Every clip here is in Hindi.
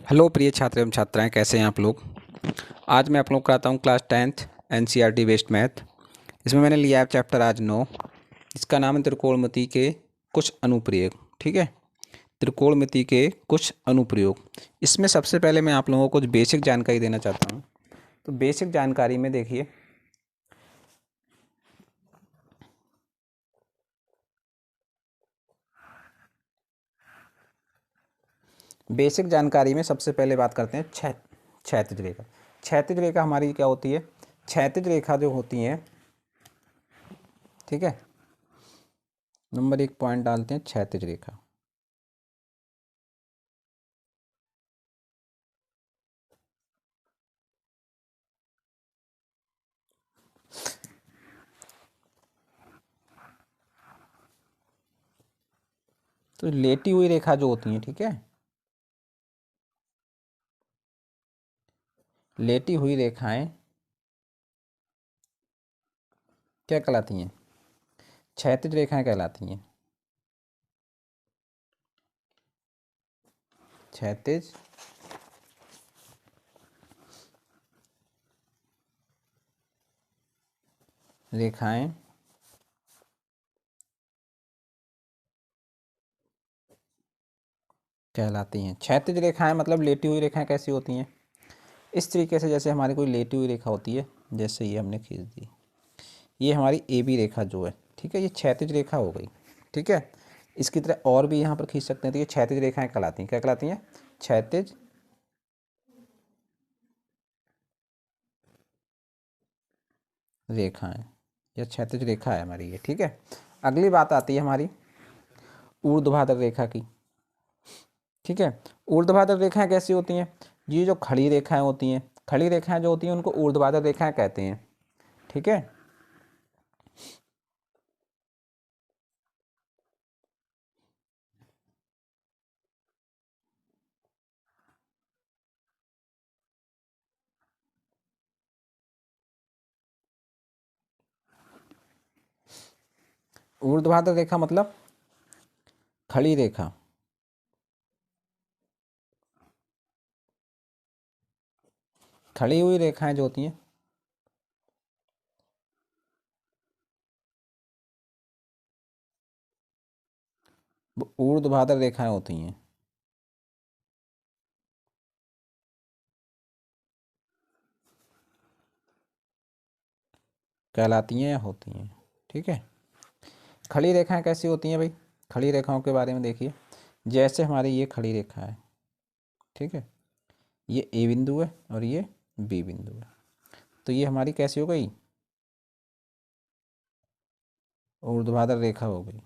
हेलो प्रिय छात्र एवं छात्राएं, कैसे हैं आप लोग। आज मैं आप लोग कराता हूं class 10th NCERT based math. इसमें मैंने लिया है चैप्टर आज 9, जिसका नाम है त्रिकोणमिति के कुछ अनुप्रयोग। ठीक है, त्रिकोणमिति के कुछ अनुप्रयोग। इसमें सबसे पहले मैं आप लोगों को कुछ बेसिक जानकारी देना चाहता हूँ। तो बेसिक जानकारी में देखिए, बेसिक जानकारी में सबसे पहले बात करते हैं क्षैतिज रेखा। क्षैतिज रेखा हमारी क्या होती है? क्षैतिज रेखा जो होती है, ठीक है, नंबर 1 पॉइंट डालते हैं क्षैतिज रेखा। तो लेटी हुई रेखा जो होती है, ठीक है, लेटी हुई रेखाएं क्या कहलाती हैं? क्षैतिज रेखाएं कहलाती हैं। क्षैतिज रेखाएं कहलाती हैं। क्षैतिज रेखाएं मतलब लेटी हुई रेखाएं कैसी होती हैं? इस तरीके से, जैसे हमारी कोई लेटी हुई रेखा होती है, जैसे ये हमने खींच दी, ये हमारी ए बी रेखा जो है, ठीक है, ये क्षैतिज रेखा हो गई। ठीक है, इसकी तरह और भी यहाँ पर खींच सकते हैं, तो ये क्षैतिज रेखाएं कहलाती हैं। क्या कहलाती हैं? क्षैतिज रेखाएं, या क्षैतिज रेखा है हमारी ये। ठीक है, अगली बात आती है हमारी ऊर्ध्वाधर रेखा की। ठीक है, ऊर्ध्वाधर रेखाएं कैसी होती हैं? ये जो खड़ी रेखाएं होती हैं, खड़ी रेखाएं जो होती हैं उनको ऊर्ध्वाधर रेखाएं कहते हैं। ठीक है, ऊर्ध्वाधर रेखा मतलब खड़ी रेखा। खड़ी हुई रेखाएं जो होती हैं वो ऊर्ध्वाधर रेखाएं होती हैं। कहलाती हैं या होती हैं। ठीक है, खड़ी रेखाएं कैसी होती हैं भाई? खड़ी रेखाओं के बारे में देखिए, जैसे हमारी ये खड़ी रेखा है, ठीक है, ये ए बिंदु है और ये बी बिंदु है, तो ये हमारी कैसी हो गई? ऊर्ध्वाधर रेखा हो गई।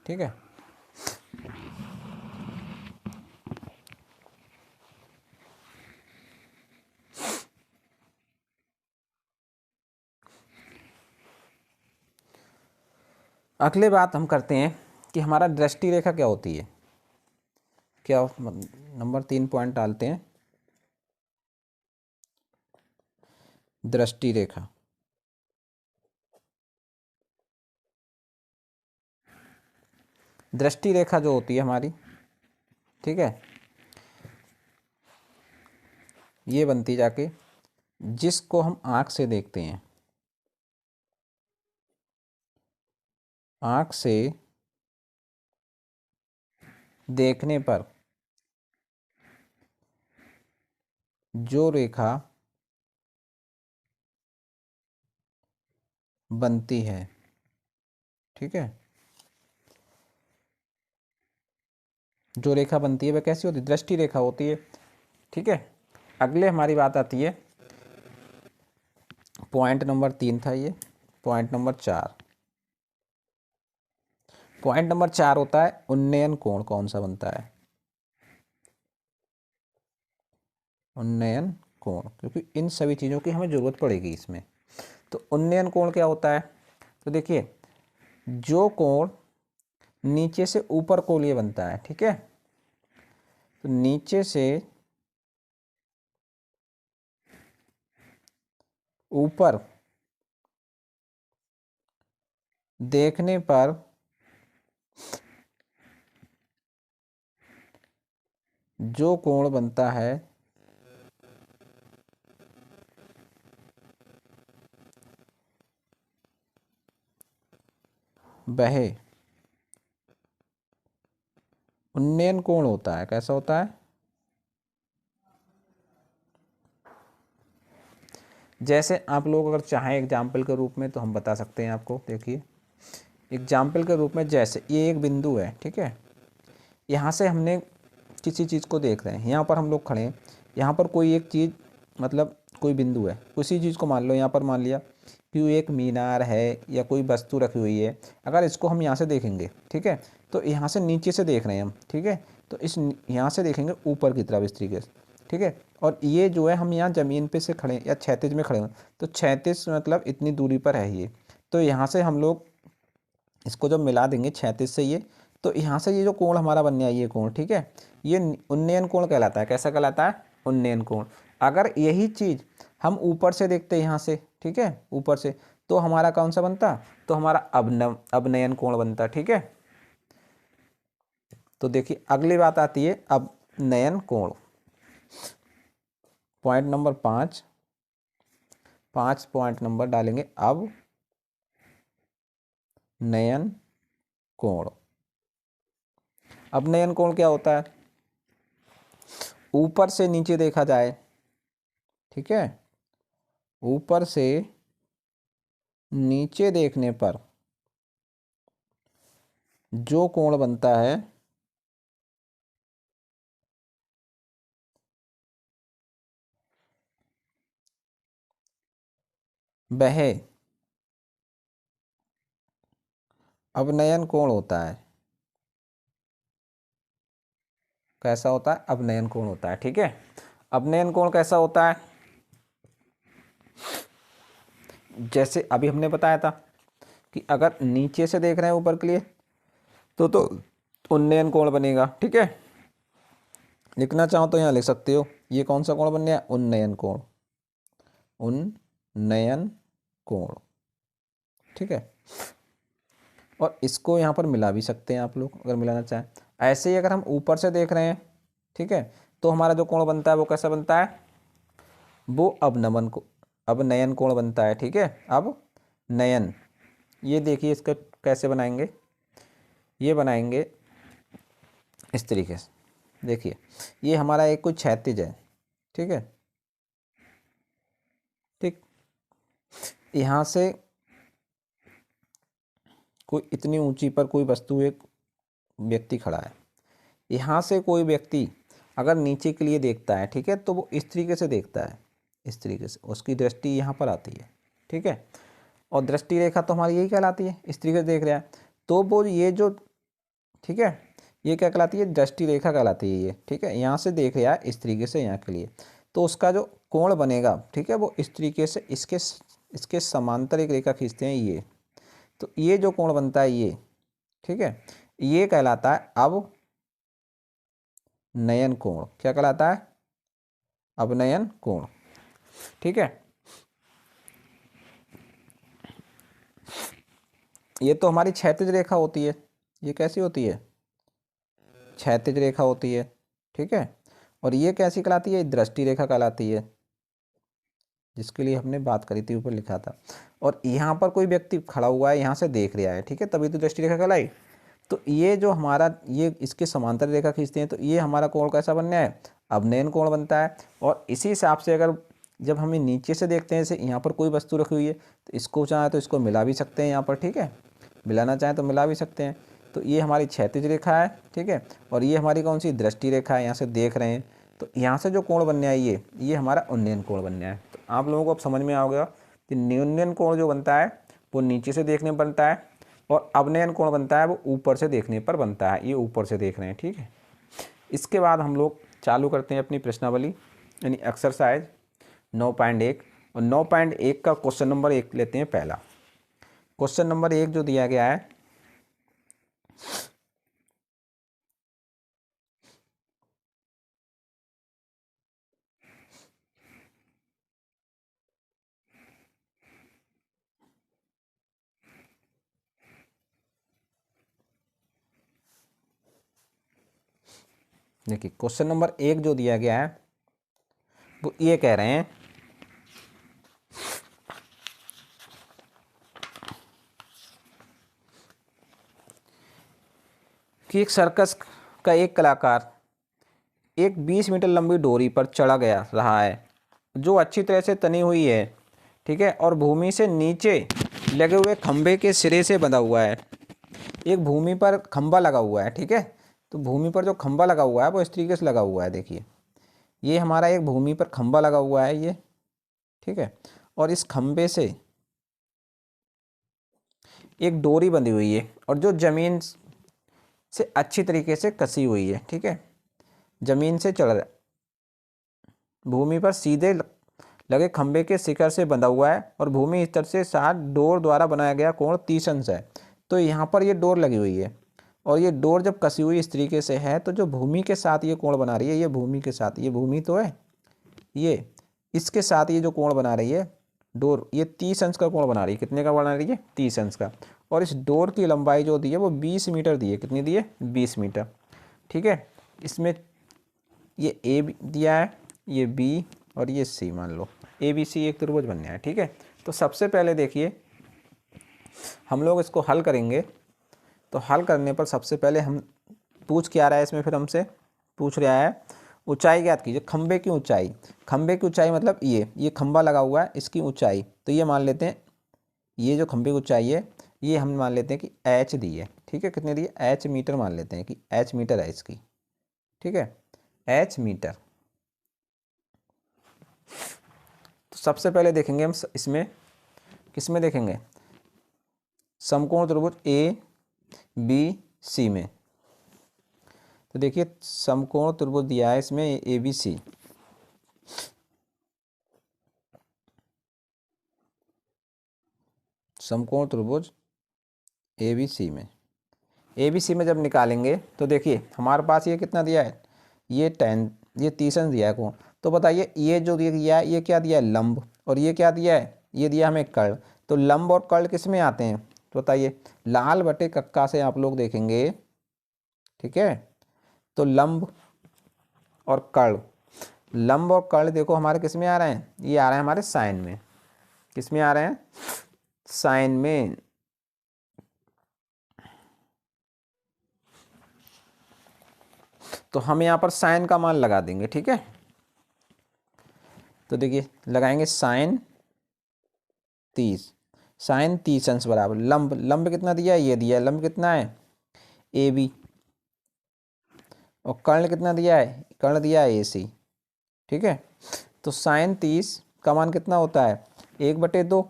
ठीक है, अगले बात हम करते हैं कि हमारा दृष्टि रेखा क्या होती है। क्या नंबर 3 पॉइंट डालते हैं, दृष्टि रेखा। दृष्टि रेखा जो होती है हमारी, ठीक है, ये बनती जाके जिसको हम आँख से देखते हैं, आँख से देखने पर जो रेखा बनती है, ठीक है, जो रेखा बनती है वह कैसी होती है? दृष्टि रेखा होती है। ठीक है, अगले हमारी बात आती है, पॉइंट नंबर 3 था ये, पॉइंट नंबर 4। पॉइंट नंबर 4 होता है उन्नयन कोण। कौन सा बनता है? उन्नयन कोण, क्योंकि इन सभी चीज़ों की हमें ज़रूरत पड़ेगी इसमें। तो उन्नयन कोण क्या होता है? तो देखिए, जो कोण नीचे से ऊपर को लिए बनता है, ठीक है, तो नीचे से ऊपर देखने पर जो कोण बनता है वह उन्नयन कोण होता है। कैसा होता है? जैसे आप लोग अगर चाहें एग्जाम्पल के रूप में तो हम बता सकते हैं आपको। देखिए एग्जाम्पल के रूप में, जैसे ये एक बिंदु है, ठीक है, यहाँ से हमने किसी चीज़ को देख रहे हैं, यहाँ पर हम लोग खड़े हैं, यहाँ पर कोई एक चीज़ मतलब कोई बिंदु है, उसी चीज़ को मान लो यहाँ पर मान लिया कि एक मीनार है या कोई वस्तु रखी हुई है। अगर इसको हम यहाँ से देखेंगे, ठीक है, तो यहाँ से नीचे से देख रहे हैं हम, ठीक है, तो इस यहाँ से देखेंगे ऊपर की तरफ इस तरीके से, ठीक है, और ये जो है हम यहाँ ज़मीन पे से खड़े या क्षैतिज में खड़े हैं, तो क्षैतिज मतलब इतनी दूरी पर है ये। तो यहाँ से हम लोग इसको जब मिला देंगे क्षैतिज से ये, तो यहाँ से ये जो कोण हमारा बन गया ये कोण, ठीक है, ये उन्नयन कोण कहलाता है। कैसा कहलाता है? उन्नयन कोण। अगर यही चीज़ हम ऊपर से देखते हैं यहाँ से, ठीक है, ऊपर से, तो हमारा कौन सा बनता? तो हमारा अवनयन कोण बनता, ठीक है। तो देखिए अगली बात आती है अवनयन कोण। पॉइंट नंबर 5, 5 पॉइंट नंबर डालेंगे अवनयन कोण। अवनयन कोण क्या होता है? ऊपर से नीचे देखा जाए, ठीक है, ऊपर से नीचे देखने पर जो कोण बनता है वह अवनयन कोण होता है। कैसा होता है? अवनयन कोण होता है, ठीक है। अवनयन कोण कैसा होता है? जैसे अभी हमने बताया था कि अगर नीचे से देख रहे हैं ऊपर के लिए तो उन्नयन कोण बनेगा, ठीक है। लिखना चाहो तो यहाँ लिख सकते हो, ये कौन सा कोण बन गया? उन्नयन कोण, उन्नयन कोण, ठीक है। और इसको यहाँ पर मिला भी सकते हैं आप लोग अगर मिलाना चाहें। ऐसे ही अगर हम ऊपर से देख रहे हैं, ठीक है, तो हमारा जो कोण बनता है वो कैसा बनता है? वो अवनयन कोण बनता है, ठीक है। अब नयन, ये देखिए इसका कैसे बनाएंगे, ये बनाएंगे इस तरीके से। देखिए ये हमारा एक कोई क्षैतिज है, ठीक है, ठीक, यहाँ से कोई इतनी ऊंची पर कोई वस्तु, एक व्यक्ति खड़ा है, यहाँ से कोई व्यक्ति अगर नीचे के लिए देखता है, ठीक है, तो वो इस तरीके से देखता है, इस तरीके से उसकी दृष्टि यहाँ पर आती है, ठीक है। और दृष्टि रेखा तो हमारी यही कहलाती है, इस तरीके से देख रहा है, तो वो ये जो, ठीक है, ये क्या कहलाती है? दृष्टि रेखा कहलाती है ये, ठीक है। यहाँ से देख रहा है इस तरीके से यहाँ के लिए, तो उसका जो कोण बनेगा, ठीक है, वो इस तरीके से इसके इसके समांतर एक रेखा खींचते हैं ये, तो ये जो कोण बनता है ये, ठीक है, ये कहलाता है अवनयन कोण। क्या कहलाता है? अवनयन कोण, ठीक है। ये तो हमारी क्षैतिज रेखा होती है, ये कैसी होती है? क्षैतिज रेखा होती है, ठीक है। और ये कैसी कहलाती है? दृष्टि रेखा कहलाती है, जिसके लिए हमने बात करी थी, ऊपर लिखा था। और यहाँ पर कोई व्यक्ति खड़ा हुआ है, यहाँ से देख रहा है, ठीक है, तभी तो दृष्टि रेखा कहलाई। तो ये जो हमारा, ये इसके समांतर रेखा खींचते हैं, तो ये हमारा कोण कैसा बनना है? अवनयन कोण बनता है। और इसी हिसाब से अगर जब हमें नीचे से देखते हैं, जैसे यहाँ पर कोई वस्तु रखी हुई है, तो इसको चाहे तो इसको मिला भी सकते हैं यहाँ पर, ठीक है, मिलाना चाहें तो मिला भी सकते हैं। तो ये हमारी क्षैतिज रेखा है, ठीक है, और ये हमारी कौन सी? दृष्टि रेखा है, यहाँ से देख रहे हैं, तो यहाँ से जो कोण बनने है ये हमारा उन्नयन कोण बनना है। तो आप लोगों को अब समझ में आ गया कि न्यूनयन कोण जो बनता है वो नीचे से देखने पर बनता है, और अवनयन कोण बनता है वो ऊपर से देखने पर बनता है। ये ऊपर से देख रहे हैं, ठीक है। इसके बाद हम लोग चालू करते हैं अपनी प्रश्नावली, यानी एक्सरसाइज 9.1। और 9.1 का क्वेश्चन नंबर 1 लेते हैं। पहला क्वेश्चन नंबर 1 जो दिया गया है, देखिए क्वेश्चन नंबर 1 जो दिया गया है वो ये कह रहे हैं कि एक सर्कस का एक कलाकार एक 20 मीटर लंबी डोरी पर चढ़ा गया रहा है जो अच्छी तरह से तनी हुई है, ठीक है, और भूमि से नीचे लगे हुए खंभे के सिरे से बंधा हुआ है। एक भूमि पर खंभा लगा हुआ है, ठीक है, तो भूमि पर जो खंभा लगा हुआ है वो इस तरीके से लगा हुआ है। देखिए ये हमारा एक भूमि पर खंभा लगा हुआ है ये, ठीक है, और इस खंभे से एक डोरी बंधी हुई है और जो जमीन से अच्छी तरीके से कसी हुई है, ठीक है, जमीन से चढ़ रहा, भूमि पर सीधे लगे खंभे के शिखर से बंधा हुआ है और भूमि स्तर से 60 डोर द्वारा बनाया गया कोण 30 अंश है। तो यहाँ पर ये डोर लगी हुई है और ये डोर जब कसी हुई इस तरीके से है तो जो भूमि के साथ ये कोण बना रही है, ये भूमि के साथ, ये भूमि तो है, ये इसके साथ ये जो कोण बना रही है डोर, ये 30 अंश का कोण बना रही है। कितने का बना रही है? 30 अंश का। और इस डोर की लंबाई जो दी है वो 20 मीटर दी है। कितनी दी है? 20 मीटर, ठीक है। इसमें ये ए दिया है, ये बी और ये सी, मान लो ए बी सी एक त्रिभुज बनना है, ठीक है। तो सबसे पहले देखिए हम लोग इसको हल करेंगे। तो हल करने पर सबसे पहले हम पूछ क्या रहा है इसमें, फिर हमसे पूछ रहा है ऊंचाई ज्ञात कीजिए। खंबे की ऊंचाई, खंबे की ऊंचाई मतलब ये खंबा लगा हुआ है इसकी ऊंचाई, तो ये मान लेते हैं, ये जो खंबे की ऊंचाई है ये हम मान लेते हैं कि एच दी है, ठीक है। कितने दी है? एच मीटर मान लेते हैं कि एच मीटर है इसकी, ठीक है, एच मीटर। तो सबसे पहले देखेंगे हम इसमें, किसमें देखेंगे? समकोण त्रिभुज ए बी सी में। तो देखिए समकोण त्रिभुज दिया है इसमें ए बी सी, समकोण त्रिभुज ए बी सी में, ए बी सी में जब निकालेंगे तो देखिए हमारे पास ये कितना दिया है, ये 10, ये 30 अंश दिया है कोण। तो बताइए ये जो दिया है ये क्या दिया है? लंब। और ये क्या दिया है? ये दिया हमें कर्ण। तो लंब और कर्ण किस में आते हैं? तो बताइए लाल बटे कक्का से आप लोग देखेंगे, ठीक है। तो लंब और कर्ण, लंब और कर्ण देखो हमारे किस में आ रहे हैं? ये आ रहे हैं हमारे साइन में। किस में आ रहे हैं? साइन में। तो हम यहाँ पर साइन का मान लगा देंगे, ठीक है। तो देखिए लगाएंगे साइन 30, साइन 30 अंश बराबर लंब, लंब कितना दिया है? ये दिया है। लंब कितना है? A B. और कर्ण कितना दिया है? कर्ण दिया है ए सी, ठीक है। तो साइन 30 का मान कितना होता है? 1/2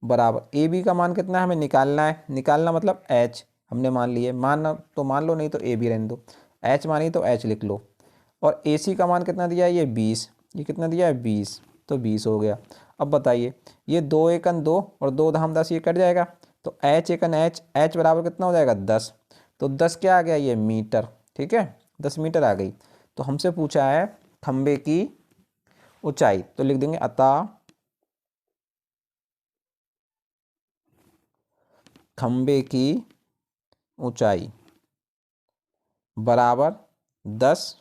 बराबर ए बी का मान कितना है? हमें निकालना है। निकालना मतलब एच हमने मान लिए, मानना तो मान लो, नहीं तो ए बी रहने दो। एच मानी तो एच लिख लो। और ए सी का मान कितना दिया है? ये 20। ये कितना दिया है? 20। तो 20 हो गया। अब बताइए ये 2 एकन 2 और 2 धाम 10, ये कट जाएगा। तो एच एकन एच, एच बराबर कितना हो जाएगा? 10। तो 10 क्या आ गया? ये मीटर, ठीक है, 10 मीटर आ गई। तो हमसे पूछा है खंबे की ऊंचाई, तो लिख देंगे अतः खंबे की ऊंचाई बराबर 10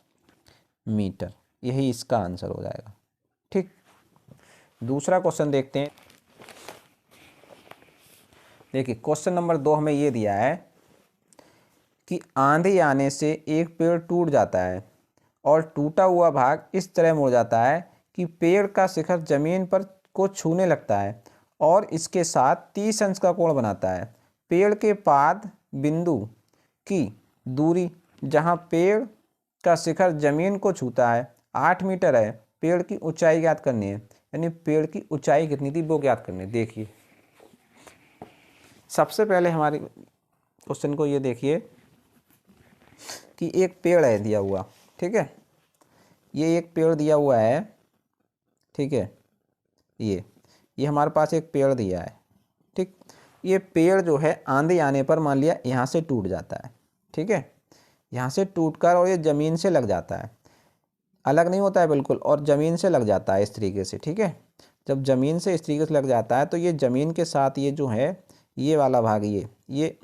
मीटर। यही इसका आंसर हो जाएगा, ठीक। दूसरा क्वेश्चन देखते हैं। देखिए क्वेश्चन नंबर 2 हमें ये दिया है कि आंधी आने से एक पेड़ टूट जाता है और टूटा हुआ भाग इस तरह मुड़ जाता है कि पेड़ का शिखर जमीन पर को छूने लगता है और इसके साथ 30 अंश का कोण बनाता है। पेड़ के पाद बिंदु की दूरी जहां पेड़ का शिखर जमीन को छूता है 8 मीटर है। पेड़ की ऊंचाई ज्ञात करनी है, यानी पेड़ की ऊंचाई कितनी थी वो ज्ञात करनी है। देखिए सबसे पहले हमारे क्वेश्चन को ये देखिए कि एक पेड़ है दिया हुआ, ठीक है, ये एक पेड़ दिया हुआ है, ठीक है, ये हमारे पास एक पेड़ दिया है, ठीक। ये पेड़ जो है आंधी आने पर मान लिया यहाँ से टूट जाता है, ठीक है, यहाँ से टूटकर और ये ज़मीन से लग जाता है, अलग नहीं होता है बिल्कुल, और ज़मीन से लग जाता है इस तरीके से, ठीक है। जब ज़मीन से इस तरीके से लग जाता है तो ये ज़मीन के साथ ये जो है ये वाला भाग, ये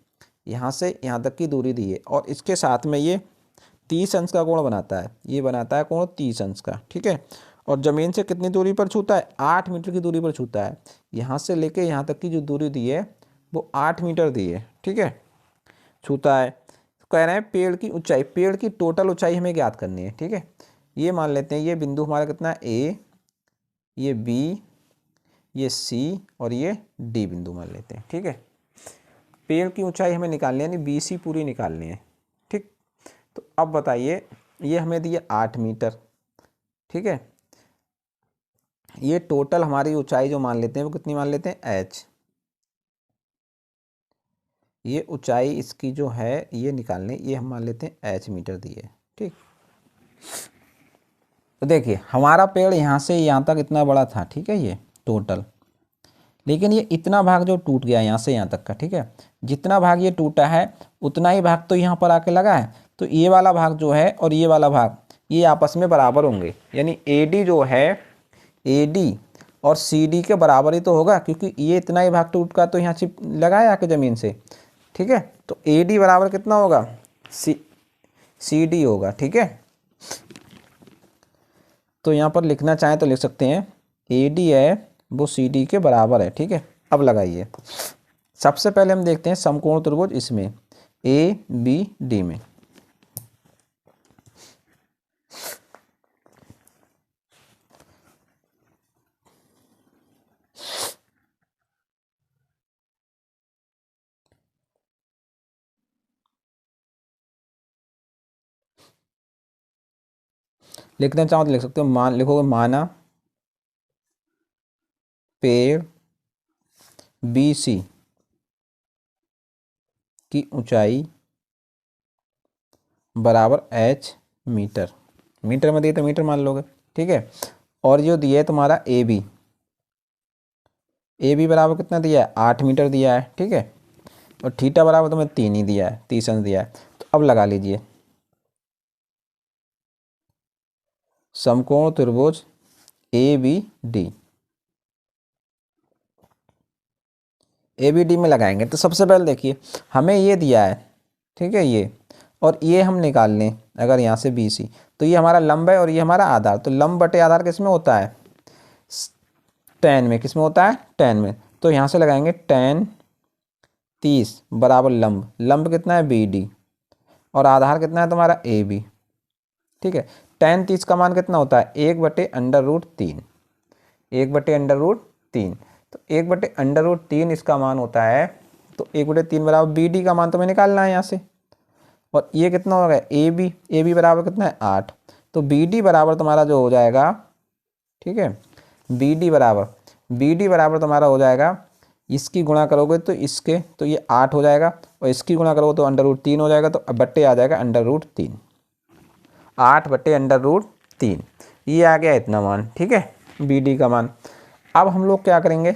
यहाँ से यहाँ तक की दूरी दी है और इसके साथ में ये 30 अंश का कोण बनाता है, ये बनाता है कोण 30 अंश का, ठीक है। और ज़मीन से कितनी दूरी पर छूता है, 8 मीटर की दूरी पर छूता है। यहाँ से लेके यहाँ तक की जो दूरी दी है वो 8 मीटर दी है, ठीक है, छूता है। कह रहे हैं पेड़ की ऊंचाई, पेड़ की टोटल ऊंचाई हमें ज्ञात करनी है, ठीक है। ये मान लेते हैं ये बिंदु हमारा कितना है ए, ये बी, ये सी और ये डी बिंदु मान लेते हैं, ठीक है। पेड़ की ऊंचाई हमें निकालनी है, यानी बी सी पूरी निकालनी है, ठीक। तो अब बताइए, ये हमें दिए 8 मीटर, ठीक है। ये टोटल हमारी ऊंचाई जो मान लेते हैं वो कितनी मान लेते हैं, एच। ये ऊंचाई इसकी जो है ये निकालने, ये हम मान लेते हैं एच मीटर दी है, ठीक। तो देखिए हमारा पेड़ यहाँ से यहाँ तक इतना बड़ा था, ठीक है, ये टोटल। लेकिन ये इतना भाग जो टूट गया यहाँ से यहाँ तक का, ठीक है, जितना भाग ये टूटा है उतना ही भाग तो यहाँ पर आके लगा है। तो ये वाला भाग जो है और ये वाला भाग ये आपस में बराबर होंगे, यानी AD जो है, AD और CD के बराबर ही तो होगा, क्योंकि ये इतना ही भाग टूट का तो यहाँ से लगा है आके ज़मीन से, ठीक है। तो AD बराबर कितना होगा, CD होगा, ठीक है। तो यहाँ पर लिखना चाहें तो लिख सकते हैं AD है वो CD के बराबर है, ठीक है। अब लगाइए, सबसे पहले हम देखते हैं समकोण त्रिभुज इसमें ABD में। लिखना चाहो तो लिख सकते हो, लिखोगे माना पेड़ BC की ऊंचाई बराबर H मीटर, मीटर में दिए तो मीटर मान लोगे, ठीक है। और जो दिया है तुम्हारा AB, AB बराबर कितना दिया है, 8 मीटर दिया है, ठीक है। और थीटा बराबर तुम्हें 3 ही दिया है, 30 अंश दिया है। तो अब लगा लीजिए समकोण त्रिभुज ABD, ABD में लगाएंगे तो सबसे पहले देखिए हमें ये दिया है, ठीक है, ये और ये हम निकाल लें अगर यहाँ से BC, तो ये हमारा लंब है और ये हमारा आधार। तो लंब बटे आधार किस में होता है, tan में, किस में होता है, tan में। तो यहाँ से लगाएंगे tan 30 बराबर लंब, लंब कितना है BD और आधार कितना है तुम्हारा AB, ठीक है। tan 30 का मान कितना होता है, 1/√3, 1/√3। तो 1/√3 इसका मान होता है, तो 1/3 बराबर BD का मान तुम्हें निकालना है यहाँ से। और ये कितना होगा AB, AB बराबर कितना है 8। तो BD बराबर तुम्हारा जो हो जाएगा, ठीक है, BD बराबर तुम्हारा हो जाएगा, इसकी गुणा करोगे तो इसके, तो ये 8 हो जाएगा और इसकी गुणा करोगे तो √3 हो जाएगा। तो बट्टे आ जाएगा √3, 8/√3, ये आ गया इतना मान, ठीक है, BD का मान। अब हम लोग क्या करेंगे,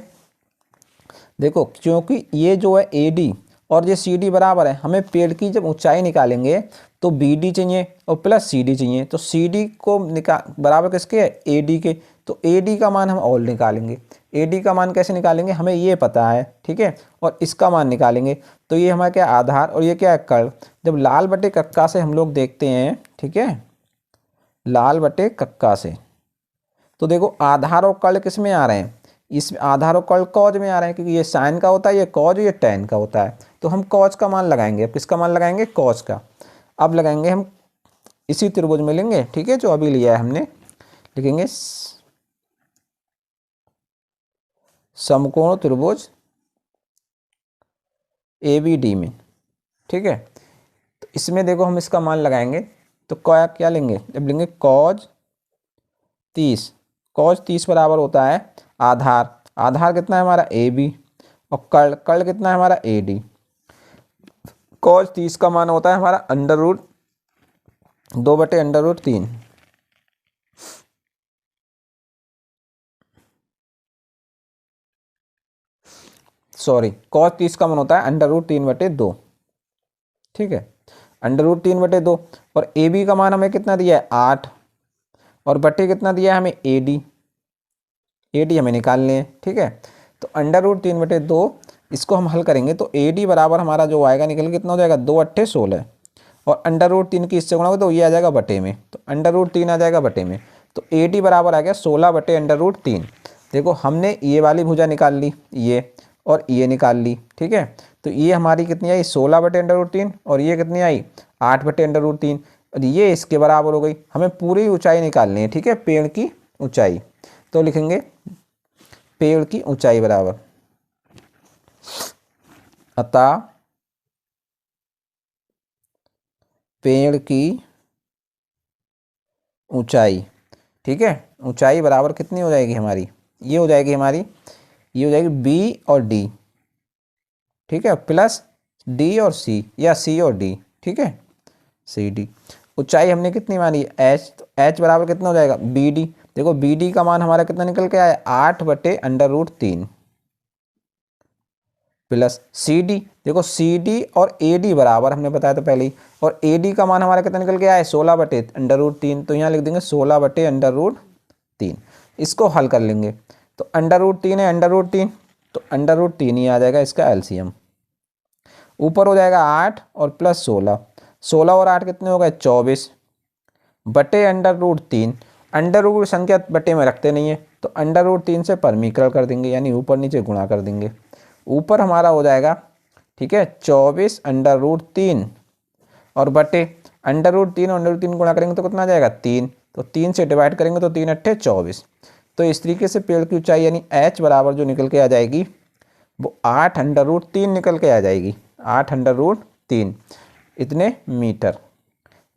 देखो क्योंकि ये जो है AD और ये CD बराबर है, हमें पेड़ की जब ऊंचाई निकालेंगे तो BD चाहिए और प्लस CD चाहिए। तो CD को बराबर किसके है, AD के। तो AD का मान हम और निकालेंगे। AD का मान कैसे निकालेंगे, हमें ये पता है, ठीक है, और इसका मान निकालेंगे। तो ये हमारा क्या आधार और ये क्या है कर्ण। जब लाल बटे कक्का से हम लोग देखते हैं, ठीक है, लाल बटे कक्का से, तो देखो आधार और कर्ण किस में आ रहे हैं, इस आधार और कर्ण कॉज में आ रहे हैं, क्योंकि ये साइन का होता है, ये कॉज, ये टैन का होता है। तो हम कॉज का मान लगाएंगे। अब किसका मान लगाएंगे, कॉज का। अब लगाएंगे हम इसी त्रिभुज में लेंगे, ठीक है, जो अभी लिया है हमने, लिखेंगे समकोण त्रिभुज ABD में, ठीक है। तो इसमें देखो हम इसका मान लगाएंगे तो क्या लेंगे, जब लेंगे कॉज 30, कॉज 30 बराबर होता है आधार, आधार कितना है हमारा AB और कर्ण, कर्ण कितना है हमारा AD। कॉज 30 का मान होता है हमारा √2/√3, सॉरी, कॉज 30 का मान होता है √3/2, ठीक है, √3/2। और AB का मान हमें कितना दिया है 8 और बटे कितना दिया है हमें AD, AD हमें निकालने हैं, ठीक है। तो √3/2 इसको हम हल करेंगे तो AD बराबर हमारा जो आएगा निकल कितना हो जाएगा, 2 × 8 = 16 और अंडर रूट 3 की इससे गुणा होगा तो ये आ जाएगा बटे में, तो अंडर रूट 3 आ जाएगा बटे में। तो AD बराबर आ गया 16 बटे अंडर रूट 3। देखो हमने ये वाली भुजा निकाल ली, ये और ये निकाल ली, ठीक है। तो ये हमारी कितनी आई 16 बटे अंडर रूट 3 और ये कितनी आई 8 बटे अंडर रूट 3 और ये इसके बराबर हो गई। हमें पूरी ऊंचाई निकालनी है, ठीक है, पेड़ की ऊंचाई। तो लिखेंगे पेड़ की ऊंचाई बराबर, अतः पेड़ की ऊंचाई, ठीक है, ऊंचाई बराबर कितनी हो जाएगी हमारी, ये हो जाएगी हमारी, ये हो जाएगी B और D, ठीक है, प्लस D और C या C और D, ठीक है, CD। ऊंचाई हमने कितनी मानी H, तो H बराबर कितना हो जाएगा BD। देखो BD का मान हमारा कितना निकल के आया 8 बटे अंडर रूट 3 प्लस CD। देखो CD और AD बराबर हमने बताया था पहले ही, और AD का मान हमारा कितना निकल के आया है 16 बटे अंडर रूट 3, तो यहाँ लिख देंगे 16 बटे अंडर रूट 3। इसको हल कर लेंगे तो अंडर रूट 3 है अंडर रूट 3, तो अंडर रूट 3 ही आ जाएगा इसका एलसीएम। ऊपर हो जाएगा 8 और प्लस 16, 16 और 8 कितने हो गए 24 बटे अंडर रूट 3। अंडर रूट संख्या बटे में रखते नहीं है, तो अंडर रूट 3 से परमीकरण कर देंगे, यानी ऊपर नीचे गुणा कर देंगे। ऊपर हमारा हो जाएगा, ठीक है, 24 अंडर रूट 3 और बटे अंडर रूट 3 और अंडर रूट 3 गुणा करेंगे तो कितना आ जाएगा 3, तो 3 से डिवाइड करेंगे तो 3 अट्ठे 24। तो इस तरीके से पेड़ की ऊंचाई यानी H बराबर जो निकल के आ जाएगी वो 8 अंडर रूट 3 निकल के आ जाएगी, 8 अंडर रूट 3 इतने मीटर।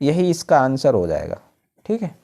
यही इसका आंसर हो जाएगा, ठीक है।